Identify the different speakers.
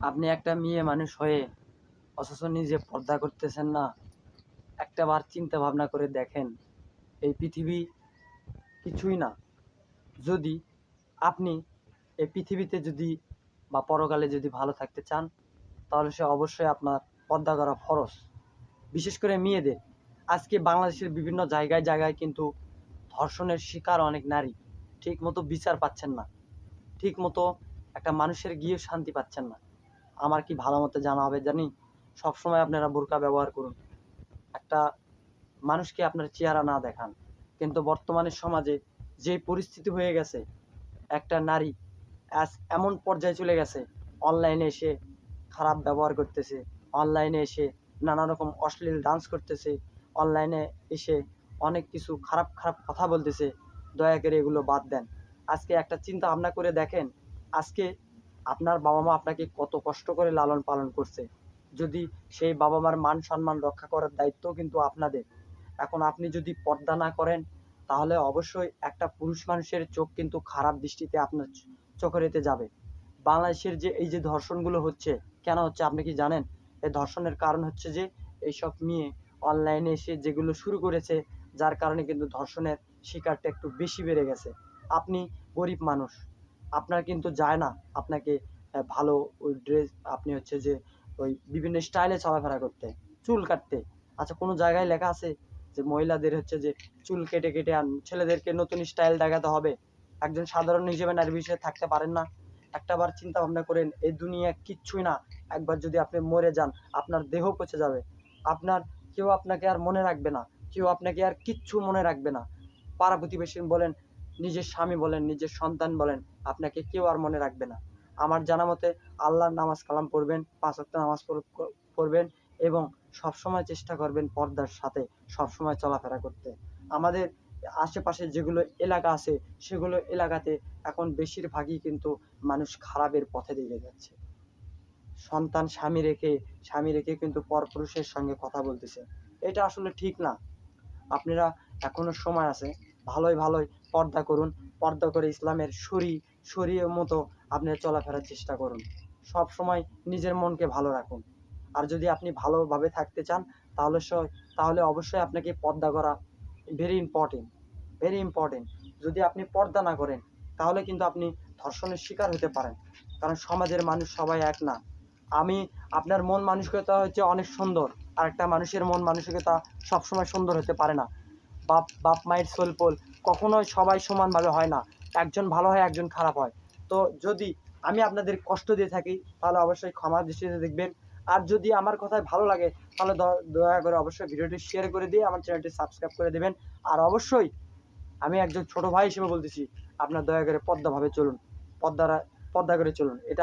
Speaker 1: আপনি একটা মেয়ে মানুষ হয়ে অথচ নিজে পর্দা করতেছেন না। একটাবার চিন্তা ভাবনা করে দেখেন, এই পৃথিবী কিছুই না। যদি আপনি এই পৃথিবীতে যদি বা পরকালে যদি ভালো থাকতে চান, তাহলে সে অবশ্যই আপনার পর্দা করা ফরজ। বিশেষ করে মেয়েদের। আজকে বাংলাদেশের বিভিন্ন জায়গায় জায়গায় কিন্তু ধর্ষণের শিকার অনেক নারী ঠিক মতো বিচার পাচ্ছেন না, ঠিক মতো একটা মানুষের গিয়ে শান্তি পাচ্ছেন না। আমার কি ভালো মতো জানা হবে জানি, সবসময় আপনারা বোরকা ব্যবহার করুন, একটা মানুষকে আপনার চেহারা না দেখান। কিন্তু বর্তমানে সমাজে যে পরিস্থিতি হয়ে গেছে, একটা নারী আজ এমন পর্যায়ে চলে গেছে, অনলাইনে এসে খারাপ ব্যবহার করতেছে, অনলাইনে এসে নানা রকম অশ্লীল ডান্স করতেছে, অনলাইনে এসে অনেক কিছু খারাপ খারাপ কথা বলতেছে। দয়া করে এগুলো বাদ দেন। আজকে একটা চিন্তা ভাবনা করে দেখেন, আজকে আপনার বাবা মা আপনাকে কত কষ্ট করে লালন পালন করছে। যদি সেই বাবা মার মান সম্মান রক্ষা করার দায়িত্ব কিন্তু আপনাদের। এখন আপনি যদি পর্দা না করেন, তাহলে অবশ্যই একটা পুরুষ মানুষের চোখ কিন্তু খারাপ দৃষ্টিতে আপনার চোখের এতে যাবে। বাংলাদেশের যে এই যে ধর্ষণগুলো হচ্ছে, কেন হচ্ছে আপনি কি জানেন? এই ধর্ষণের কারণ হচ্ছে যে এইসব মেয়ে অনলাইনে এসে যেগুলো শুরু করেছে, যার কারণে কিন্তু ধর্ষণের শিকারটা একটু বেশি বেড়ে গেছে। আপনি গরিব মানুষ, আপনার কিন্তু যায় না আপনাকে ভালো ওই ড্রেস, আপনি হচ্ছে যে ওই বিভিন্ন স্টাইলে চলাফেরা করতে, চুল কাটতে। আচ্ছা, কোনো জায়গায় লেখা আছে যে মহিলাদের হচ্ছে যে চুল কেটে কেটে আর ছেলেদেরকে নতুন স্টাইল দেখাতে হবে? একজন সাধারণ হিসেবে নারী বিষয়ে থাকতে পারেন না? একটাবার চিন্তা ভাবনা করেন, এই দুনিয়া কিচ্ছুই না। একবার যদি আপনি মরে যান, আপনার দেহ পচে যাবে, আপনার কেউ আপনাকে আর মনে রাখবে না, কেউ আপনাকে আর কিচ্ছু মনে রাখবে না। পাড়া প্রতিবেশী বলেন, নিজের স্বামী বলেন, নিজের সন্তান বলেন, আপনাকে কেউ আর মনে রাখবে না। আমার জানা মতে আল্লাহর নামাজ কালাম পড়বেন, 5 ওয়াক্ত নামাজ পড়বেন এবং সবসময় চেষ্টা করবেন পর্দার সাথে সবসময় চলাফেরা করতে। আমাদের আশেপাশে যেগুলো এলাকা আছে, সেগুলো এলাকাতে এখন বেশিরভাগই কিন্তু মানুষ খারাপের পথে দিকে যাচ্ছে। সন্তান স্বামী রেখে কিন্তু পরপুরুষের সঙ্গে কথা বলতেছে। এটা আসলে ঠিক না। আপনারা এখনো সময় আছে, ভালোই ভালোই পর্দা করুন। পর্দা করে ইসলামের শরীয়ত মতো আপনারা চলাফেরার চেষ্টা করুন। সব সময় নিজের মনকে ভালো রাখুন। আর যদি আপনি ভালোভাবে থাকতে চান, তাহলে তাহলে অবশ্যই আপনাকে পর্দা করা ভেরি ইম্পর্টেন্ট, ভেরি ইম্পর্টেন্ট। যদি আপনি পর্দা না করেন, তাহলে কিন্তু আপনি ধর্ষণের শিকার হতে পারেন। কারণ সমাজের মানুষ সবাই এক না। আপনার মন মানসিকতা হচ্ছে অনেক সুন্দর, আর একটা মানুষের মন মানসিকতা সবসময় সুন্দর হতে পারে না। বাপ মায়ের ছোলপোল কখনোই সবাই সমানভাবে হয় না। একজন ভালো হয়, একজন খারাপ হয়। তো যদি আমি আপনাদের কষ্ট দিয়ে থাকি, তাহলে অবশ্যই ক্ষমা দৃষ্টিতে দেখবেন। আর যদি আমার কথায় ভালো লাগে, তাহলে দয়া করে অবশ্যই ভিডিওটি শেয়ার করে দিয়ে আমার চ্যানেলটি সাবস্ক্রাইব করে দেবেন। আর অবশ্যই আমি একজন ছোট ভাই হিসেবে বলতেছি, আপনার দয়া করে পর্দাভাবে চলুন, পর্দা করে চলুন। এটা